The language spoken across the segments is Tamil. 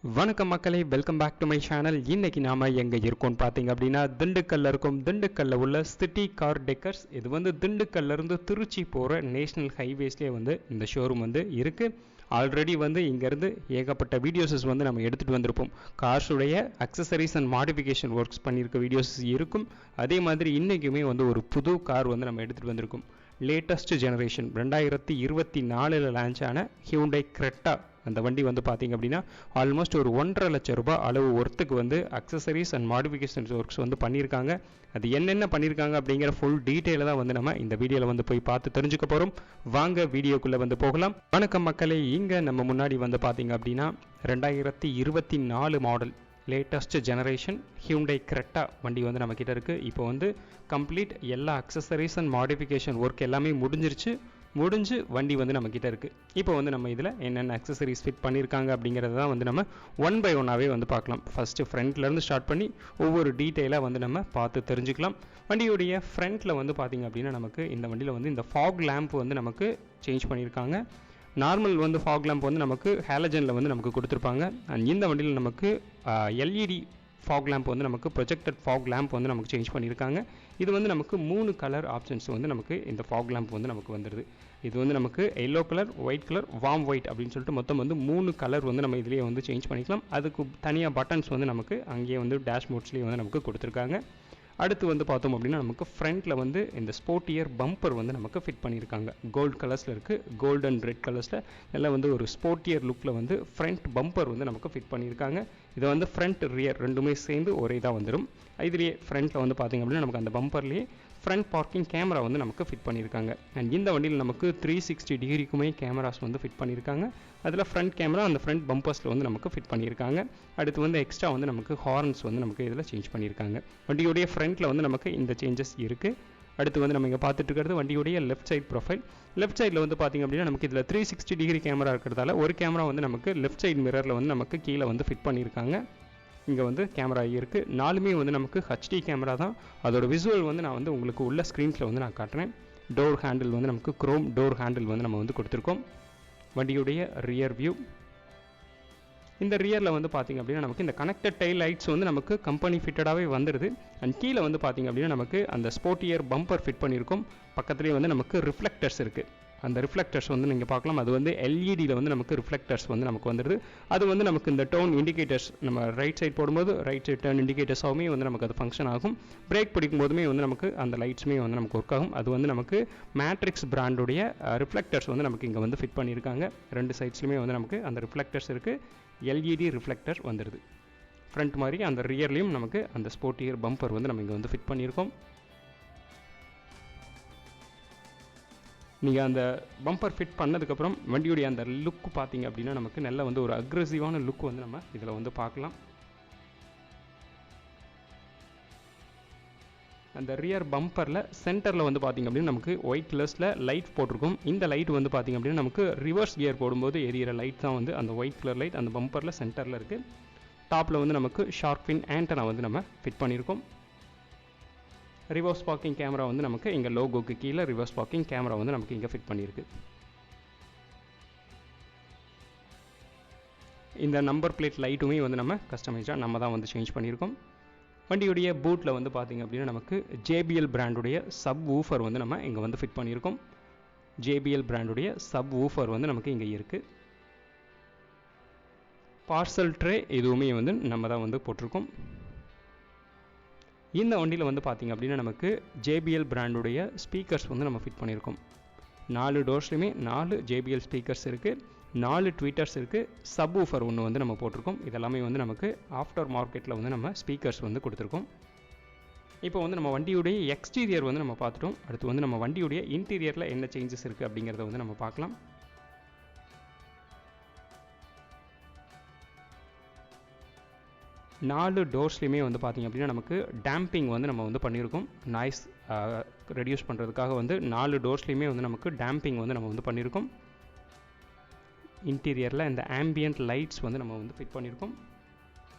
வணக்கம் மக்களே, welcome back to my channel. இன்னைக்கு நாம எங்க இருக்கோம் பார்த்தீங்க அப்படின்னா திண்டுக்கல்ல இருக்கும். திண்டுக்கல்ல உள்ள சிட்டி கார் டெக்கர்ஸ். இது வந்து திண்டுக்கல்ல இருந்து திருச்சி போகிற நேஷனல் ஹைவேஸ்லேயே வந்து இந்த ஷோரூம் வந்து இருக்கு. ஆல்ரெடி வந்து இங்கேருந்து ஏகப்பட்ட வீடியோஸஸ் வந்து நம்ம எடுத்துகிட்டு வந்திருப்போம். கார்ஸுடைய அக்சசரிஸ் அண்ட் மாடிஃபிகேஷன் ஒர்க்ஸ் பண்ணியிருக்க வீடியோஸ் இருக்கும். அதே மாதிரி இன்றைக்குமே வந்து ஒரு புது கார் வந்து நம்ம எடுத்துகிட்டு வந்திருக்கோம். லேட்டஸ்ட் ஜெனரேஷன் 2024 லான்ச் ஆன ஹியூண்டை கிரெட்டா. அந்த வண்டி வந்து பார்த்தீங்க அப்படின்னா ஆல்மோஸ்ட் ஒரு 1.5 லட்சம் ரூபாய் அளவு ஒர்த்துக்கு வந்து அக்சசரிஸ் அண்ட் மாடிஃபிகேஷன் ஒர்க்ஸ் வந்து பண்ணியிருக்காங்க. அது என்னென்ன பண்ணியிருக்காங்க அப்படிங்கிற ஃபுல் டீட்டெயிலை தான் வந்து நம்ம இந்த வீடியோவில் வந்து போய் பார்த்து தெரிஞ்சுக்க போகிறோம். வாங்க வீடியோக்குள்ளே வந்து போகலாம். வணக்கம் மக்களே, இங்கே நம்ம முன்னாடி வந்து பார்த்தீங்க அப்படின்னா 2024 மாடல் லேட்டஸ்ட் ஜெனரேஷன் ஹியூண்டை கிரெட்டா வண்டி வந்து நம்மக்கிட்ட இருக்குது. இப்போ வந்து கம்ப்ளீட் எல்லா அக்சசரிஸ் அண்ட் மாடிஃபிகேஷன் ஒர்க் எல்லாமே முடிஞ்சு வண்டி வந்து நம்மக்கிட்ட இருக்குது. இப்போ வந்து நம்ம இதில் என்னென்ன அக்சசரிஸ் ஃபிட் பண்ணியிருக்காங்க அப்படிங்கிறத தான் வந்து நம்ம ஒன் பை ஒன்னாகவே வந்து பார்க்கலாம். ஃபஸ்ட்டு ஃப்ரண்ட்லேருந்து ஸ்டார்ட் பண்ணி ஒவ்வொரு டீட்டெயிலாக வந்து நம்ம பார்த்து தெரிஞ்சுக்கலாம். வண்டியுடைய ஃப்ரண்ட்டில் வந்து பார்த்திங்க அப்படின்னா நமக்கு இந்த வண்டியில் வந்து இந்த ஃபாக் லேம்ப் வந்து நமக்கு சேஞ்ச் பண்ணியிருக்காங்க. நார்மல் வந்து ஃபாக் லேம்ப் வந்து நமக்கு ஹேலஜனில் வந்து நமக்கு கொடுத்துருப்பாங்க. அண்ட் இந்த வண்டியில் நமக்கு எல்இடி ஃபாக் லேம்ப் வந்து நமக்கு ப்ரொஜெக்டட் ஃபாக் லேம்ப் வந்து நமக்கு சேஞ்ச் பண்ணியிருக்காங்க. இது வந்து நமக்கு 3 கலர் ஆப்ஷன்ஸ் வந்து நமக்கு இந்த ஃபாக் லேம்ப் வந்து நமக்கு வந்துடுது. இது வந்து நமக்கு yellow colour, white colour, warm white அப்படின்னு சொல்லிட்டு மொத்தம் வந்து 3 கலர் வந்து நம்ம இதிலேயே வந்து சேஞ்ச் பண்ணிக்கலாம். அதுக்கு தனியாக பட்டன்ஸ் வந்து நமக்கு அங்கேயே வந்து டேஷ்போர்ட்ஸ்லேயே வந்து நமக்கு கொடுத்துருக்காங்க. அடுத்து வந்து பார்த்தோம் அப்படின்னா நமக்கு ஃப்ரண்ட்டில் வந்து இந்த ஸ்போர்ட்டியர் பம்பர் வந்து நமக்கு ஃபிட் பண்ணியிருக்காங்க. கோல்டு கலர்ஸில் இருக்குது. கோல்டு அண்ட் ரெட் கலர்ஸில் நல்லா வந்து ஒரு ஸ்போர்ட்டியர் லுக்கில் வந்து ஃப்ரண்ட் பம்பர் வந்து நமக்கு ஃபிட் பண்ணியிருக்காங்க. இதை வந்து ஃப்ரண்ட் ரியர் ரெண்டுமே சேர்ந்து ஒரே தான் வந்துடும். இதுலேயே ஃப்ரண்ட்டில் வந்து பார்த்திங்க அப்படின்னா நமக்கு அந்த பம்பர்லேயே ஃப்ரண்ட் பார்க்கிங் கேமரா வந்து நமக்கு ஃபிட் பண்ணியிருக்காங்க. அண்ட் இந்த வண்டியில் நமக்கு 360 டிகிரிக்குமே கேமராஸ் வந்து ஃபிட் பண்ணியிருக்காங்க. அதில் ஃப்ரண்ட் கேமரா அந்த ஃப்ரண்ட் பம்பர்ஸில் வந்து நமக்கு ஃபிட் பண்ணியிருக்காங்க. அடுத்து வந்து எக்ஸ்ட்ரா வந்து நமக்கு ஹார்ன்ஸ் வந்து நமக்கு இதில் சேஞ்ச் பண்ணியிருக்காங்க. வண்டியுடைய ஃப்ரண்ட்டில் வந்து நமக்கு இந்த சேஞ்சஸ் இருக்குது. அடுத்து வந்து நம்ம இங்கே பார்த்துட்டு இருக்கிறது வண்டியுடைய லெஃப்ட் சைட் ப்ரொஃபைல். லெஃப்ட் சைடில் வந்து பார்த்திங்க அப்படின்னா நமக்கு இதில் 360 டிகிரி கேமரா இருக்கிறதால ஒரு கேமரா வந்து நமக்கு லெஃப்ட் சைடு மிரரில் வந்து நமக்கு கீழே வந்து ஃபிட் பண்ணியிருக்காங்க. இங்கே வந்து கேமரா இருக்குது. 4மே வந்து நமக்கு ஹெச்டி கேமரா தான். அதோட விசுவல் வந்து நான் வந்து உங்களுக்கு உள்ள ஸ்க்ரீன்ஸில் வந்து நான் காட்டுறேன். டோர் ஹேண்டில் வந்து நமக்கு குரோம் டோர் ஹேண்டில் வந்து நம்ம வந்து கொடுத்துருக்கோம். வண்டியுடைய ரியர் வியூ. இந்த ரியரில் வந்து பார்த்திங்க அப்படின்னா நமக்கு இந்த கனெக்டட் டைல் லைட்ஸ் வந்து நமக்கு கம்பெனி ஃபிட்டடாகவே வந்துடுது. அண்ட் கீழே வந்து பார்த்திங்க அப்படின்னா நமக்கு அந்த ஸ்போர்ட்டியர் பம்பர் ஃபிட் பண்ணியிருக்கோம். பக்கத்துலேயே வந்து நமக்கு ரிஃப்ளெக்டர்ஸ் இருக்குது. அந்த ரிஃப்ளெக்டர்ஸ் வந்து நீங்கள் பார்க்கலாம். அது வந்து எல்இடியில் வந்து நமக்கு ரிஃப்ளெக்டர்ஸ் வந்து நமக்கு வந்துடுது. அது வந்து நமக்கு இந்த டர்ன் இண்டிகேட்டர்ஸ் நம்ம ரைட் சைட் போடும்போது ரைட் சைட் டர்ன் இண்டிகேட்டர்ஸாகவுமே வந்து நமக்கு அது ஃபங்க்ஷன் ஆகும். பிரேக் பிடிக்கும் போதுமே வந்து நமக்கு அந்த லைட்ஸுமே வந்து நமக்கு ஒர்க் ஆகும். அது வந்து நமக்கு மேட்ரிக்ஸ் பிராண்டுடைய ரிஃப்ளெக்டர்ஸ் வந்து நமக்கு இங்கே வந்து ஃபிட் பண்ணியிருக்காங்க. 2 சைட்ஸ்லையுமே வந்து நமக்கு அந்த ரிஃப்ளெக்டர்ஸ் இருக்குது. எல்இடி ரிஃப்ளெக்டர் வந்துடுது. ஃப்ரண்ட் மாதிரி அந்த ரியர்லேயும் நமக்கு அந்த ஸ்போர்ட்டியர் பம்பர் வந்து நம்ம இங்கே வந்து ஃபிட் பண்ணியிருக்கோம். நீங்கள் அந்த பம்பர் ஃபிட் பண்ணதுக்கப்புறம் வண்டியுடைய அந்த லுக்கு பார்த்தீங்க அப்படின்னா நமக்கு நல்ல வந்து ஒரு அக்ரெசிவான லுக் வந்து நம்ம இதில் வந்து பார்க்கலாம். அந்த ரியர் பம்பரில் சென்டரில் வந்து பார்த்திங்க அப்படின்னா நமக்கு ஒயிட் கலர்ஸில் லைட் போட்டிருக்கும். இந்த லைட் வந்து பார்த்திங்க அப்படின்னா நமக்கு ரிவர்ஸ் கியர் போடும்போது எரியிற லைட் தான் வந்து அந்த ஒயிட் கலர் லைட் அந்த பம்பரில் சென்டரில் இருக்குது. டாப்பில் வந்து நமக்கு ஷார்க் ஃபின் ஆண்டனா வந்து நம்ம ஃபிட் பண்ணியிருக்கோம். ரிவர்ஸ் பார்க்கிங் கேமரா வந்து நமக்கு இங்கே லோகோக்கு கீழே ரிவர்ஸ் பார்க்கிங் கேமரா வந்து நமக்கு இங்கே ஃபிட் பண்ணியிருக்கு. இந்த நம்பர் பிளேட் லைட்டுமே வந்து நம்ம கஸ்டமைஸாக நம்ம தான் வந்து சேஞ்ச் பண்ணியிருக்கோம். வண்டியுடைய பூட்டில் வந்து பார்த்திங்க அப்படின்னா நமக்கு ஜேபிஎல் பிராண்டுடைய சப் ஊஃபர் வந்து நம்ம இங்கே வந்து ஃபிட் பண்ணியிருக்கோம். ஜேபிஎல் பிராண்டுடைய சப் ஊஃபர் வந்து நமக்கு இங்கே இருக்குது. பார்சல் ட்ரே எதுவுமே வந்து நம்ம தான் வந்து போட்டிருக்கோம். இந்த வண்டியில் வந்து பார்த்திங்க அப்படின்னா நமக்கு ஜேபிஎல் பிராண்டுடைய ஸ்பீக்கர்ஸ் வந்து நம்ம ஃபிட் பண்ணியிருக்கோம். 4 டோர்ஸ்லையுமே 4 ஜேபிஎல் ஸ்பீக்கர்ஸ் இருக்குது. 4 ட்வீட்டர்ஸ் இருக்குது. சப் ஊஃபர் ஒன்று வந்து நம்ம போட்டிருக்கோம். இதெல்லாமே வந்து நமக்கு ஆஃப்டர் மார்க்கெட்டில் வந்து நம்ம ஸ்பீக்கர்ஸ் வந்து கொடுத்துருக்கோம். இப்போ வந்து நம்ம வண்டியுடைய எக்ஸ்டீரியர் வந்து நம்ம பார்த்துட்டோம். அடுத்து வந்து நம்ம வண்டியுடைய இன்டீரியரில் என்ன சேஞ்சஸ் இருக்குது அப்படிங்கிறத வந்து நம்ம பார்க்கலாம். நாலு டோர்ஸ்லையுமே வந்து பார்த்திங்க அப்படின்னா நமக்கு டேம்பிங் வந்து நம்ம வந்து பண்ணியிருக்கோம். நாய்ஸ் ரெடியூஸ் பண்ணுறதுக்காக வந்து 4 டோர்ஸ்லையுமே வந்து நமக்கு டேம்பிங் வந்து நம்ம வந்து பண்ணியிருக்கோம். இன்டீரியரில் இந்த ஆம்பியன்ட் லைட்ஸ் வந்து நம்ம வந்து ஃபிட் பண்ணியிருக்கோம்.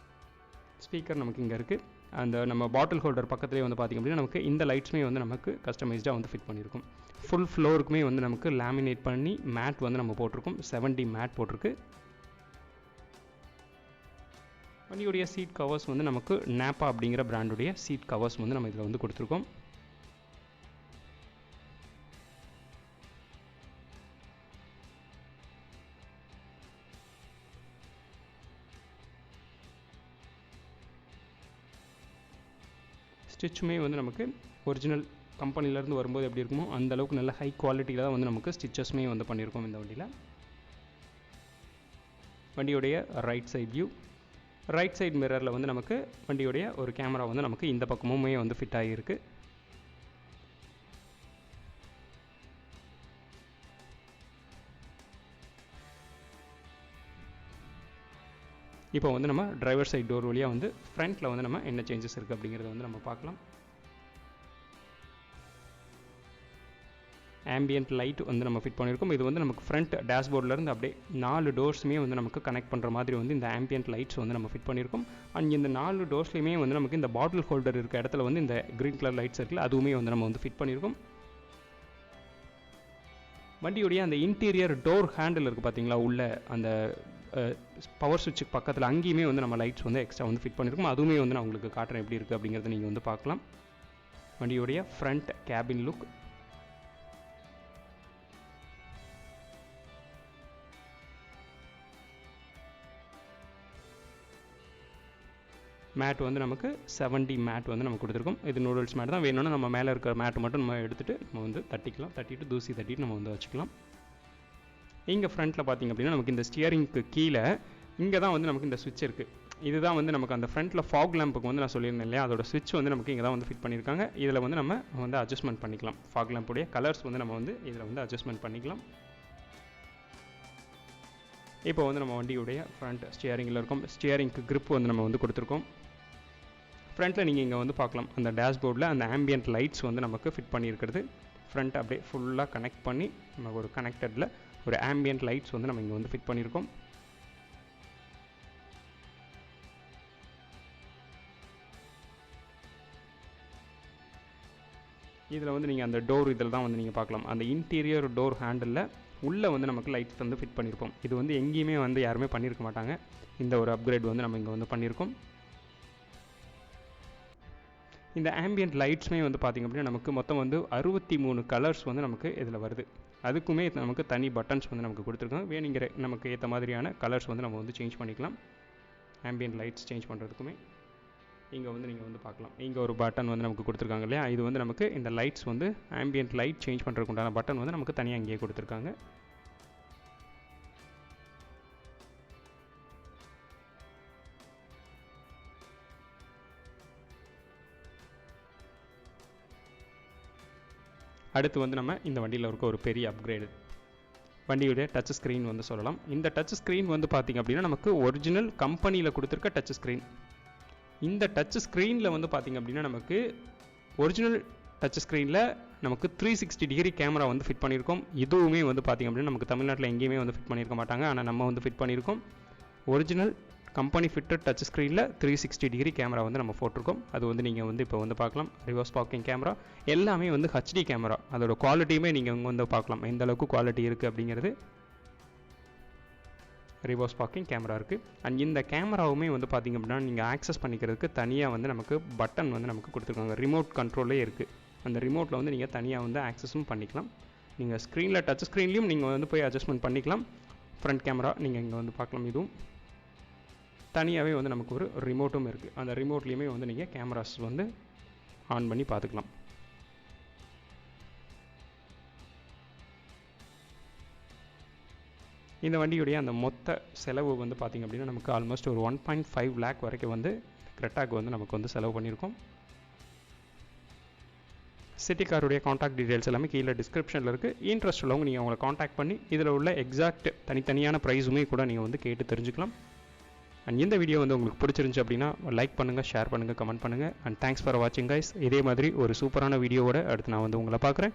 ஸ்பீக்கர் நமக்கு இங்கே இருக்குது. அந்த நம்ம பாட்டில் ஹோல்டர் பக்கத்துலேயே வந்து பார்த்திங்க அப்படின்னா நமக்கு இந்த லைட்ஸுமே வந்து நமக்கு கஸ்டமைஸ்டாக வந்து ஃபிட் பண்ணியிருக்கோம். ஃபுல் ஃப்ளோருக்குமே வந்து நமக்கு லேமினேட் பண்ணி மேட் வந்து நம்ம போட்டிருக்கோம். 7D மேட் போட்டிருக்கு. வண்டியுடைய சீட் கவர்ஸ் வந்து நமக்கு நாப்பா அப்படிங்கிற பிராண்டுடைய சீட் கவர்ஸ் வந்து நம்ம இதில் வந்து கொடுத்துருக்கோம். ஸ்டிச்சுமே வந்து நமக்கு ஒரிஜினல் கம்பெனிலேருந்து வரும்போது எப்படி இருக்குமோ அந்த அளவுக்கு நல்ல ஹை குவாலிட்டியில் தான் வந்து நமக்கு ஸ்டிச்சஸ்மே வந்து பண்ணியிருக்கோம் இந்த வண்டியில். வண்டியுடைய right side view, right side மிரரில் வந்து நமக்கு வண்டியுடைய ஒரு கேமரா வந்து நமக்கு இந்த பக்கமுமே வந்து ஃபிட் ஆகியிருக்கு. இப்போ வந்து நம்ம டிரைவர் சைட் டோர் வழியாக வந்து ஃப்ரண்ட்டில் வந்து நம்ம என்ன சேஞ்சஸ் இருக்குது அப்படிங்கிறத வந்து நம்ம பார்க்கலாம். ஆம்பியன்ட் லைட் வந்து நம்ம ஃபிட் பண்ணியிருக்கோம். இது வந்து நமக்கு ஃப்ரண்ட் டேஷ்போர்ட்லேருந்து அப்படியே 4 டோர்ஸுமே வந்து நமக்கு கனெக்ட் பண்ணுற மாதிரி வந்து இந்த ஆம்பியன்ட் லைட்ஸ் வந்து நம்ம ஃபிட் பண்ணியிருக்கோம். அண்ட் இந்த 4 டோர்ஸ்லையுமே வந்து நமக்கு இந்த பாட்டில் ஹோல்டர் இருக்க இடத்துல வந்து இந்த க்ரீன் கலர் லைட்ஸ் இருக்குல்ல, அதுவுமே வந்து நம்ம வந்து ஃபிட் பண்ணியிருக்கோம். வண்டியுடைய அந்த இன்டீரியர் டோர் ஹேண்டில் இருக்குது பார்த்தீங்களா, உள்ள அந்த பவர் சுவிட்சுக்கு பக்கத்தில் அங்கேயுமே வந்து நம்ம லைட்ஸ் வந்து எக்ஸ்ட்ரா வந்து ஃபிட் பண்ணியிருக்கோம். அதுவுமே வந்து நான் உங்களுக்கு காட்டுறேன் எப்படி இருக்குது அப்படிங்கிறத நீங்கள் வந்து பார்க்கலாம். வண்டியுடைய ஃப்ரண்ட் கேபின் லுக், மேட் வந்து நமக்கு 70 மேட் வந்து நம்ம கொடுத்துருக்கோம். இது நூடுல்ஸ் மேட் தான். வேணும்னா நம்ம மேலே இருக்கிற மேட் மட்டும் நம்ம எடுத்துகிட்டு நம்ம வந்து தட்டிக்கலாம். தட்டிட்டு தூசி தட்டிட்டு நம்ம வந்து வச்சுக்கலாம். இங்கே ஃப்ரண்ட்டில் பார்த்திங்க அப்படின்னா நமக்கு இந்த ஸ்டியரிங்க்கு கீழே இங்கே தான் வந்து நமக்கு இந்த ஸ்விட்ச் இருக்குது. இதுதான் வந்து நமக்கு அந்த ஃப்ரண்ட்டில் ஃபாக் லேம்புக்கு வந்து நான் சொல்லியிருந்தேன் இல்லையா, அதோட ஸ்விட்ச் வந்து நமக்கு இங்கே தான் வந்து ஃபிட் பண்ணியிருக்காங்க. இதில் வந்து நம்ம வந்து அட்ஜஸ்ட்மெண்ட் பண்ணிக்கலாம். ஃபாக் லேம்புடைய கலர்ஸ் வந்து நம்ம வந்து இதில் வந்து அட்ஜஸ்ட்மெண்ட் பண்ணிக்கலாம். இப்போ வந்து நம்ம வண்டியுடைய ஃப்ரண்ட் ஸ்டியரிங்கில் இருக்கும். ஸ்டியரிங்க்கு கிரிப் வந்து நம்ம வந்து கொடுத்துருக்கோம். ஃப்ரண்ட்டில் நீங்கள் இங்கே வந்து பார்க்கலாம், அந்த டேஷ்போர்டில் அந்த ஆம்பியன்ட் லைட்ஸ் வந்து நமக்கு ஃபிட் பண்ணியிருக்கிறது. ஃப்ரண்ட் அப்படியே ஃபுல்லாக கனெக்ட் பண்ணி நமக்கு ஒரு கனெக்டடில் ஒரு ஆம்பியன்ட் லைட்ஸ் வந்து நம்ம இங்கே வந்து ஃபிட் பண்ணியிருக்கோம். இதில் வந்து நீங்கள் அந்த டோர் இதில் தான் வந்து நீங்கள் பார்க்கலாம், அந்த இன்டீரியர் டோர் ஹேண்டிலில் உள்ளே வந்து நமக்கு லைட்ஸ் வந்து ஃபிட் பண்ணியிருப்போம். இது வந்து எங்கேயுமே வந்து யாருமே பண்ணியிருக்க மாட்டாங்க. இந்த ஒரு அப்கிரேட் வந்து நம்ம இங்கே வந்து பண்ணியிருக்கோம். இந்த ஆம்பியன்ட் லைட்ஸுமே வந்து பார்த்திங்க அப்படின்னா நமக்கு மொத்தம் வந்து 63 கலர்ஸ் வந்து நமக்கு இதில் வருது. அதுக்குமே நமக்கு தனி பட்டன்ஸ் வந்து நமக்கு கொடுத்துருக்காங்க. வேணுங்கிற நமக்கு ஏற்ற மாதிரியான கலர்ஸ் வந்து நம்ம வந்து சேஞ்ச் பண்ணிக்கலாம். ஆம்பியன்ட் லைட்ஸ் சேஞ்ச் பண்ணுறதுக்குமே இங்கே வந்து நீங்கள் வந்து பார்க்கலாம், இங்கே ஒரு பட்டன் வந்து நமக்கு கொடுத்துருக்காங்க இல்லையா, இது வந்து நமக்கு இந்த லைட்ஸ் வந்து ஆம்பியன்ட் லைட் சேஞ்ச் பண்ணுறதுக்கு உண்டான பட்டன் வந்து நமக்கு தனியாக இங்கேயே கொடுத்துருக்காங்க. அடுத்து வந்து நம்ம இந்த வண்டியில் இருக்க ஒரு பெரிய அப்கிரேடு, வண்டியுடைய டச் ஸ்க்ரீன் வந்து சொல்லலாம். இந்த டச் ஸ்க்ரீன் வந்து பார்த்திங்க அப்படின்னா நமக்கு ஒரிஜினல் கம்பெனியில் கொடுத்துருக்க டச் ஸ்க்ரீன். இந்த டச் ஸ்க்ரீனில் வந்து பார்த்திங்க அப்படின்னா நமக்கு ஒரிஜினல் டச் ஸ்க்ரீனில் நமக்கு 360 டிகிரி கேமரா வந்து ஃபிட் பண்ணியிருக்கோம். இதுவுமே வந்து பார்த்திங்க அப்படின்னா நமக்கு தமிழ்நாட்டில் எங்கேயுமே வந்து ஃபிட் பண்ணியிருக்க மாட்டாங்க. ஆனால் நம்ம வந்து ஃபிட் பண்ணியிருக்கோம். ஒரிஜினல் கம்பெனி ஃபிட்டட் டச் ஸ்க்ரீனில் 360 டிகிரி கேமரா வந்து நம்ம போட்டிருக்கோம். அது வந்து நீங்கள் வந்து இப்போ வந்து பார்க்கலாம். ரிவர்ஸ் பார்க்கிங் கேமரா எல்லாமே வந்து ஹெச்டி கேமரா. அதோட குவாலிட்டியுமே நீங்கள் இங்கே வந்து பார்க்கலாம், எந்த அளவுக்கு குவாலிட்டி இருக்குது அப்படிங்கிறது. ரிவர்ஸ் பார்க்கிங் கேமரா இருக்குது. அண்ட் இந்த கேமராவுமே வந்து பார்த்திங்க அப்படின்னா நீங்கள் ஆக்சஸ் பண்ணிக்கிறதுக்கு தனியாக வந்து நமக்கு பட்டன் வந்து நமக்கு கொடுத்துருக்காங்க. ரிமோட் கண்ட்ரோலே இருக்குது. அந்த ரிமோட்டில் வந்து நீங்கள் தனியாக வந்து ஆக்சஸும் பண்ணிக்கலாம். நீங்கள் ஸ்க்ரீனில் டச் ஸ்க்ரீன்லேயும் நீங்கள் வந்து போய் அட்ஜஸ்ட்மெண்ட் பண்ணிக்கலாம். ஃப்ரண்ட் கேமரா நீங்கள் இங்கே வந்து பார்க்கலாம். இதுவும் தனியாகவே வந்து நமக்கு ஒரு ரிமோட்டும் இருக்குது. அந்த ரிமோட்லேயுமே வந்து நீங்கள் கேமராஸ் வந்து ஆன் பண்ணி பார்த்துக்கலாம். இந்த வண்டியுடைய அந்த மொத்த செலவு வந்து பார்த்திங்க அப்படின்னா நமக்கு ஆல்மோஸ்ட் ஒரு 1.5 lakh வரைக்கும் வந்து கிரெட்டாக்கு வந்து நமக்கு வந்து செலவு பண்ணியிருக்கோம். சிட்டி காருடைய காண்டாக்ட் டீடைல்ஸ் எல்லாமே கீழே டிஸ்கிரிப்ஷனில் இருக்குது. இன்ட்ரெஸ்ட் உள்ளவங்க நீங்கள் அவங்களை காண்டாக்ட் பண்ணி இதில் உள்ள எக்ஸாக்ட் தனித்தனியான ப்ரைஸுமே கூட நீங்கள் வந்து கேட்டு தெரிஞ்சுக்கலாம். அண்ட் இந்த வீடியோ வந்து உங்களுக்கு பிடிச்சிருந்துச்சு அப்படின்னா லைக் பண்ணுங்கள், ஷேர் பண்ணுங்கள், கமெண்ட் பண்ணுங்கள். அண்ட் தேங்க்ஸ் ஃபார் வாட்சிங் கைஸ். இதே மாதிரி ஒரு சூப்பரான வீடியோவோட அடுத்து நான் வந்து உங்களை பார்க்குறேன்.